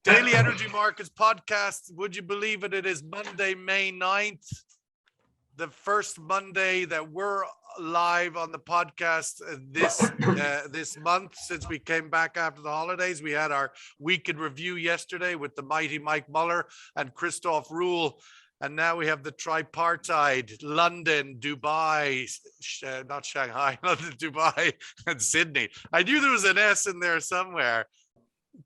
Daily Energy Markets Podcast. Would you believe it? It is Monday, May 9th, the first Monday that we're live on the podcast this month since we came back after the holidays. We had our week in review yesterday with the mighty Mike Muller and Christoph Ruhl. And now we have the tripartite, London, Dubai, not Shanghai, London, Dubai, and Sydney. I knew there was an S in there somewhere.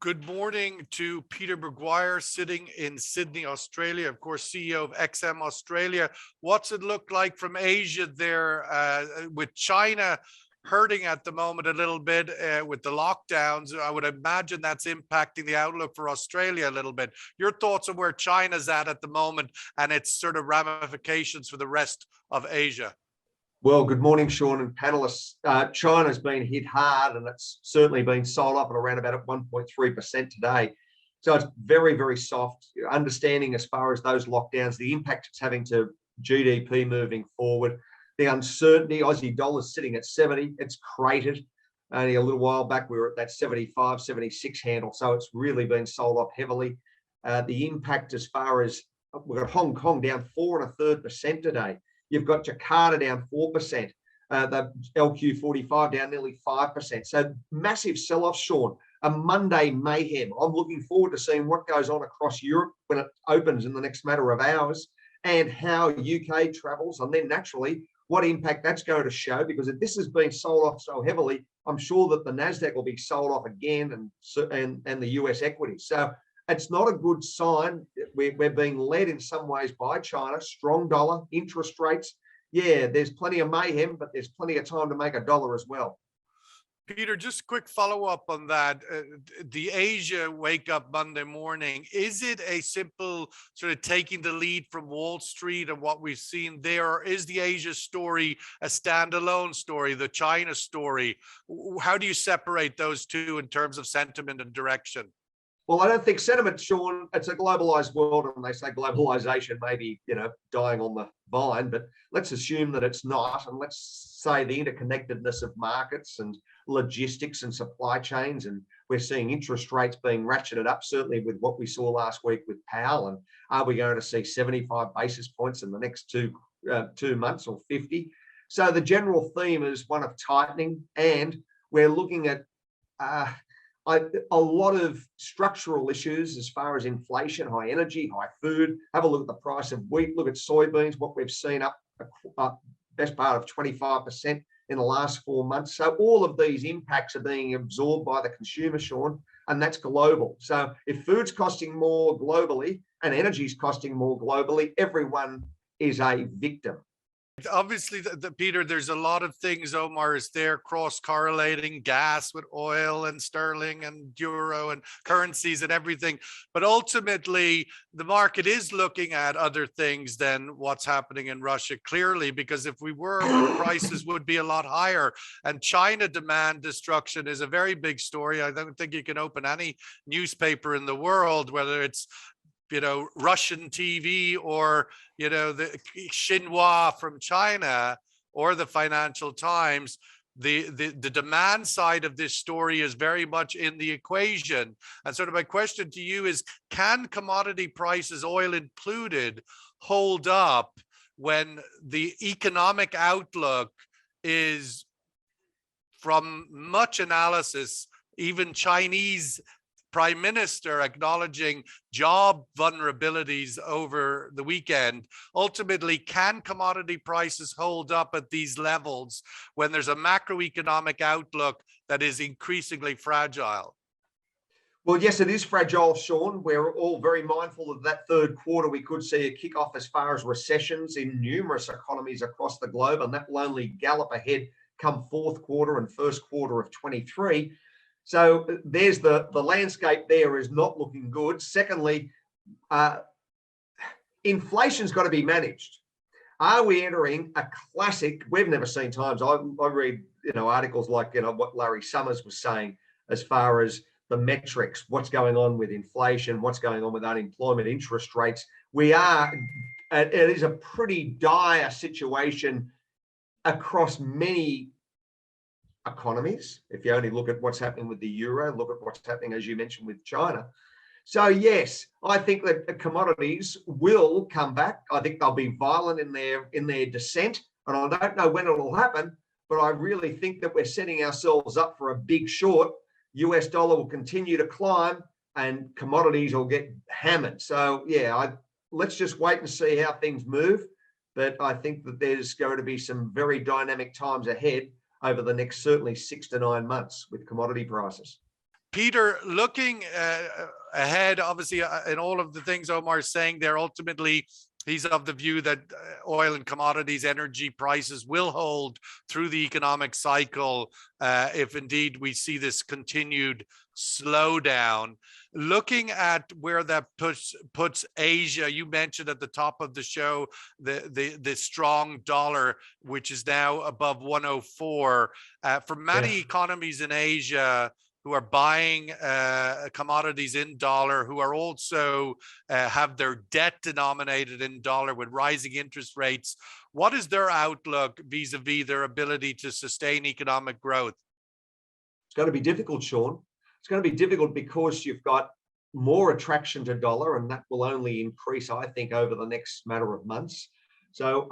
Good morning to Peter McGuire, sitting in Sydney, Australia, of course, CEO of XM Australia. What's it look like from Asia there, with China hurting at the moment a little bit with the lockdowns? I would imagine that's impacting the outlook for Australia a little bit. Your thoughts on where China's at the moment and its sort of ramifications for the rest of Asia? Well, good morning, Sean and panelists. China's been hit hard, and it's certainly been sold up at around about 1.3% today. So it's very, very soft. Understanding as far as those lockdowns, the impact it's having to GDP moving forward, the uncertainty. Aussie dollar's sitting at 70. It's cratered. Only a little while back, we were at that 75, 76 handle. So it's really been sold off heavily. The impact as far as we've got Hong Kong down 4 1/3% today. You've got Jakarta down 4%, the LQ45 down nearly 5%. So massive sell-off, Sean. A Monday mayhem. I'm looking forward to seeing what goes on across Europe when it opens in the next matter of hours, and how UK travels, and then naturally what impact that's going to show, because if this has been sold off so heavily, I'm sure that the NASDAQ will be sold off again, and the US equities. So it's not a good sign. We're being led in some ways by China, strong dollar, interest rates. Yeah, there's plenty of mayhem, but there's plenty of time to make a dollar as well. Peter, just quick follow-up on that. The Asia wake up Monday morning, is it a simple sort of taking the lead from Wall Street and what we've seen there, or is the Asia story a standalone story, the China story? How do you separate those two in terms of sentiment and direction? Well, I don't think sentiment, Sean, it's a globalized world, and they say globalization may be, dying on the vine, but let's assume that it's not. And let's say the interconnectedness of markets and logistics and supply chains, and we're seeing interest rates being ratcheted up, certainly with what we saw last week with Powell. And are we going to see 75 basis points in the next two months, or 50? So the general theme is one of tightening, and we're looking at a lot of structural issues as far as inflation, high energy, high food. Have a look at the price of wheat, look at soybeans, what we've seen up best part of 25% in the last 4 months. So all of these impacts are being absorbed by the consumer, Sean, and that's global. So if food's costing more globally and energy's costing more globally, everyone is a victim. Obviously, Peter, there's a lot of things, Omar, is there cross-correlating gas with oil and sterling and euro and currencies and everything. But ultimately, the market is looking at other things than what's happening in Russia, clearly, because if we were, prices would be a lot higher. And China demand destruction is a very big story. I don't think you can open any newspaper in the world, whether it's Russian TV or, the Xinhua from China or the Financial Times, the demand side of this story is very much in the equation. And sort of my question to you is, can commodity prices, oil included, hold up when the economic outlook is, from much analysis, even Chinese Prime Minister acknowledging job vulnerabilities over the weekend? Ultimately, can commodity prices hold up at these levels when there's a macroeconomic outlook that is increasingly fragile? Well, yes, it is fragile, Sean. We're all very mindful of that third quarter. We could see a kickoff as far as recessions in numerous economies across the globe, and that will only gallop ahead come fourth quarter and first quarter of 23. So there's the landscape there is not looking good. Secondly, inflation's got to be managed. Are we entering a classic? We've never seen times. I read articles like what Larry Summers was saying as far as the metrics, what's going on with inflation, what's going on with unemployment, interest rates. It is a pretty dire situation across many economies. If you only look at what's happening with the euro, look at what's happening, as you mentioned, with China. So yes, I think that the commodities will come back. I think they'll be violent in their descent, and I don't know when it'll happen, but I really think that we're setting ourselves up for a big short. US dollar will continue to climb, and commodities will get hammered. So yeah, let's just wait and see how things move. But I think that there's going to be some very dynamic times ahead over the next certainly 6 to 9 months with commodity prices. Peter, looking ahead, obviously, in all of the things Omar is saying there, ultimately, he's of the view that oil and commodities, energy prices will hold through the economic cycle if indeed we see this continued slowdown. Looking at where that puts Asia, you mentioned at the top of the show the strong dollar, which is now above 104. For many economies in Asia who are buying commodities in dollar, who are also have their debt denominated in dollar with rising interest rates, what is their outlook vis-a-vis their ability to sustain economic growth? It's going to be difficult, Sean. It's going to be difficult because you've got more attraction to dollar, and that will only increase, I think, over the next matter of months. So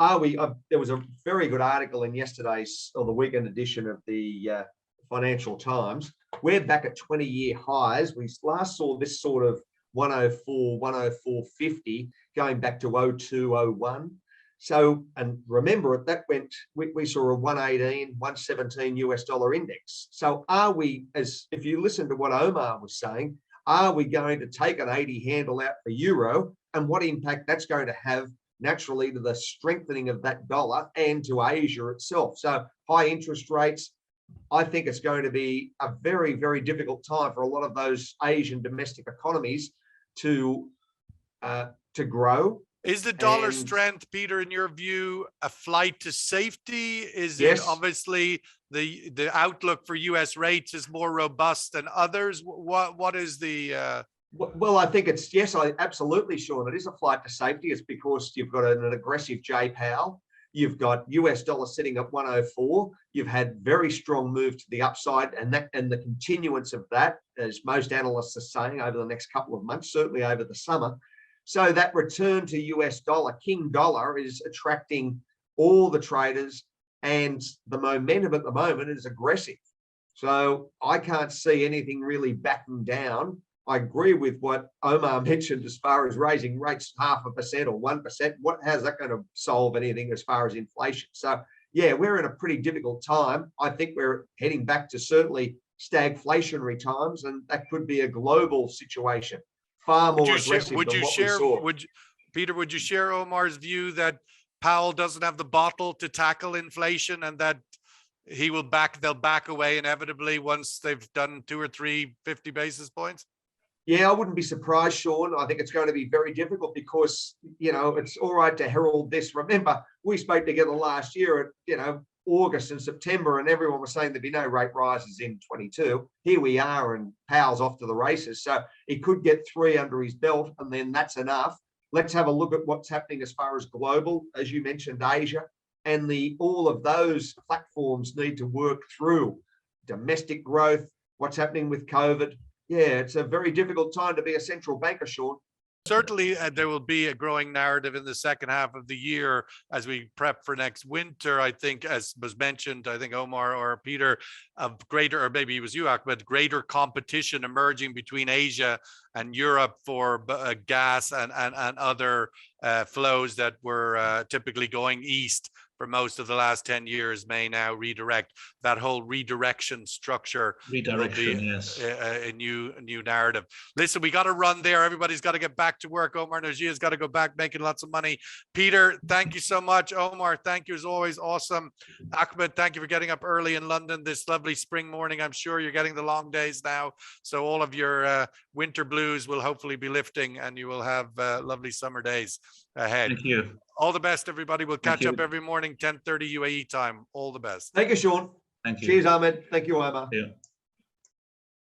there was a very good article in yesterday's or the weekend edition of the Financial Times. We're back at 20-year highs. We last saw this sort of 104, 104.50 going back to 0201. So, and remember, that went, we saw a 118, 117 US dollar index. So are we, as if you listen to what Omar was saying, are we going to take an 80 handle out for euro, and what impact that's going to have naturally to the strengthening of that dollar and to Asia itself? So high interest rates, I think it's going to be a very, very difficult time for a lot of those Asian domestic economies to grow. Is the dollar strength, Peter, in your view, a flight to safety? Is it obviously the outlook for US rates is more robust than others? What is the Well, I think it's yes, absolutely, Sean. It is a flight to safety. It's because you've got an aggressive J Powell. You've got US dollar sitting at 104. You've had very strong move to the upside, and the continuance of that, as most analysts are saying, over the next couple of months, certainly over the summer. So that return to US dollar, King dollar, is attracting all the traders, and the momentum at the moment is aggressive. So I can't see anything really backing down. I agree with what Omar mentioned as far as raising rates 0.5% or 1%. How's that going to solve anything as far as inflation? So yeah, we're in a pretty difficult time. I think we're heading back to certainly stagflationary times, and that could be a global situation, far more aggressive than what we saw. Peter, would you share Omar's view that Powell doesn't have the bottle to tackle inflation, and that they'll back away inevitably once they've done 2 or 3 50 basis points? Yeah, I wouldn't be surprised, Sean. I think it's going to be very difficult because, it's all right to herald this. Remember, we spoke together last year at, August and September, and everyone was saying there'd be no rate rises in 22. Here we are, and Powell's off to the races. So he could get 3 under his belt, and then that's enough. Let's have a look at what's happening as far as global, as you mentioned, Asia, and all of those platforms need to work through domestic growth, what's happening with COVID. Yeah, it's a very difficult time to be a central banker, Sean. Certainly, there will be a growing narrative in the second half of the year as we prep for next winter. I think, as was mentioned, I think Omar or Peter, of greater, or maybe it was you, Ahmed, greater competition emerging between Asia and Europe for gas and other flows that were typically going east for most of the last 10 years may now redirect. That whole redirection structure will be a new narrative. Listen, we got to run there. Everybody's got to get back to work. Omar Najia's got to go back making lots of money. Peter, thank you so much. Omar, thank you as always. Awesome. Ahmed, thank you for getting up early in London this lovely spring morning. I'm sure you're getting the long days now. So all of your winter blues will hopefully be lifting, and you will have lovely summer days ahead. Thank you. All the best, everybody. We'll catch up every morning, 10:30 UAE time. All the best. Thank you, Sean. Thank you. Cheers, Ahmed. Thank you, Omar. Yeah.